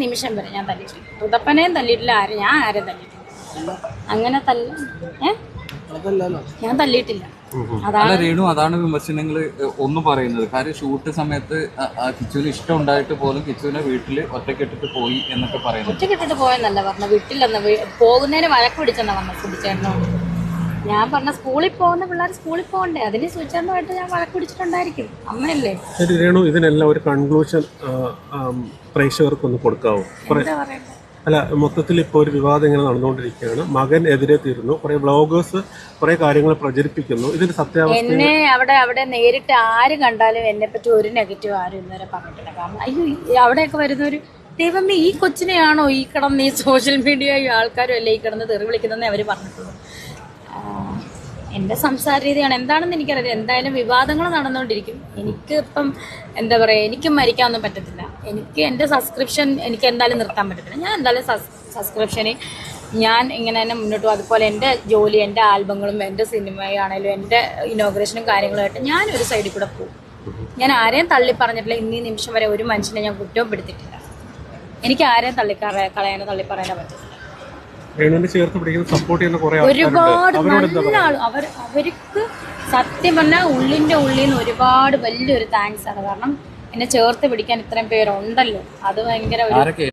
നിമിഷം വരെ ഞാൻ തല്ലിയിട്ടില്ല. ഋതപ്പനെയും തല്ലിയിട്ടില്ല, ഞാൻ ആരെയും തല്ലിയിട്ടില്ല. അങ്ങനെ ഞാൻ തല്ലിയിട്ടില്ല. അല്ല രേണു, അതാണ് വിമർശനങ്ങൾ ഒന്ന് പറയുന്നത്. കാര്യം ഷൂട്ട് സമയത്ത് കിച്ചുവിന് ഇഷ്ടം ഉണ്ടായിട്ട് പോലും കിച്ചുവിനെ വീട്ടിൽ ഒറ്റക്കെട്ടിട്ട് പോയി എന്നൊക്കെ പറയുന്നത്. ഒറ്റക്കെട്ടിട്ട് പോയെന്നല്ല പറഞ്ഞ, വീട്ടിലെന്ന് പോകുന്നതിന് വഴക്ക് പിടിച്ചെന്നാ പറഞ്ഞ സുധിച്ചേട്ടനോട്. ഞാൻ പറഞ്ഞ സ്കൂളിൽ പോകുന്ന പിള്ളേർ സ്കൂളിൽ പോകണ്ടേ, അതിന് സുധിച്ചേട്ടനുമായിട്ട് ഞാൻ വഴക്ക് പിടിച്ചിട്ടുണ്ടായിരിക്കും. അമ്മയല്ലേ. ശരി രേണു, ഇതിനെല്ലാം ഒരു കൺക്ലൂഷൻ പ്രേക്ഷകർക്കൊന്ന് കൊടുക്കാവോ? എന്താ പറയണ്ടേ? അല്ല, മൊത്തത്തിൽ ഇപ്പോൾ ഒരു വിവാദം ഇങ്ങനെ നടന്നുകൊണ്ടിരിക്കുകയാണ്. മകൻ എതിരെ തീരുന്നു, കുറേ വ്ളോഗേഴ്സ് കുറേ കാര്യങ്ങൾ പ്രചരിപ്പിക്കുന്നു. ഇതിന് സത്യാവസ്ഥ എന്നെ അവിടെ നേരിട്ട് ആര് കണ്ടാലും എന്നെ പറ്റി ഒരു നെഗറ്റീവ് ആരും ഇന്നുവരെ പറഞ്ഞിട്ടില്ല. കാരണം അയ്യോ അവിടെയൊക്കെ വരുന്നൊരു ദൈവമേ, ഈ കൊച്ചിനെയാണോ ഈ കിടന്ന് ഈ സോഷ്യൽ മീഡിയ ആൾക്കാരും അല്ലേ ഈ കിടന്ന് തെറി വിളിക്കുന്നതെന്ന് അവർ പറഞ്ഞിട്ടുള്ളൂ. എൻ്റെ സംസാര രീതിയാണ് എന്താണെന്ന് എനിക്കറിയാം. എന്തായാലും വിവാദങ്ങൾ നടന്നുകൊണ്ടിരിക്കും. എനിക്ക് ഇപ്പം എന്താ പറയുക, എനിക്കും മരിക്കാനൊന്നും പറ്റത്തില്ല. എനിക്ക് എൻ്റെ സബ്സ്ക്രിപ്ഷൻ എനിക്ക് എന്തായാലും നിർത്താൻ പറ്റത്തില്ല. ഞാൻ എന്തായാലും സബ്സ്ക്രിപ്ഷന് ഞാൻ ഇങ്ങനെ തന്നെ മുന്നോട്ട് പോകും. അതുപോലെ എൻ്റെ ജോലി, എൻ്റെ ആൽബങ്ങളും എൻ്റെ സിനിമയാണേലും എൻ്റെ ഇനോഗ്രേഷനും കാര്യങ്ങളുമായിട്ട് ഞാനൊരു സൈഡിൽ കൂടെ പോകും. ഞാൻ ആരെയും തള്ളി പറഞ്ഞിട്ടില്ല. ഇന്നീ നിമിഷം വരെ ഒരു മനുഷ്യനെ ഞാൻ കുറ്റപ്പെടുത്തിയിട്ടില്ല. എനിക്ക് ആരെയും കളയാനോ തള്ളി പറയാനോ പറ്റത്തില്ല. ചേർത്ത് പിടിക്കുന്ന സപ്പോർട്ട് ചെയ്യുന്ന കുറേ ഒരുപാട് നല്ല ആൾ അവർക്ക് സത്യം പറഞ്ഞാൽ ഉള്ളിൻ്റെ ഉള്ളിൽ നിന്ന് ഒരുപാട് വലിയൊരു താങ്ക്സ് ആണ്. കാരണം എന്നെ ചേർത്ത് പിടിക്കാൻ ഇത്രയും പേരുണ്ടല്ലോ, അത് ഭയങ്കര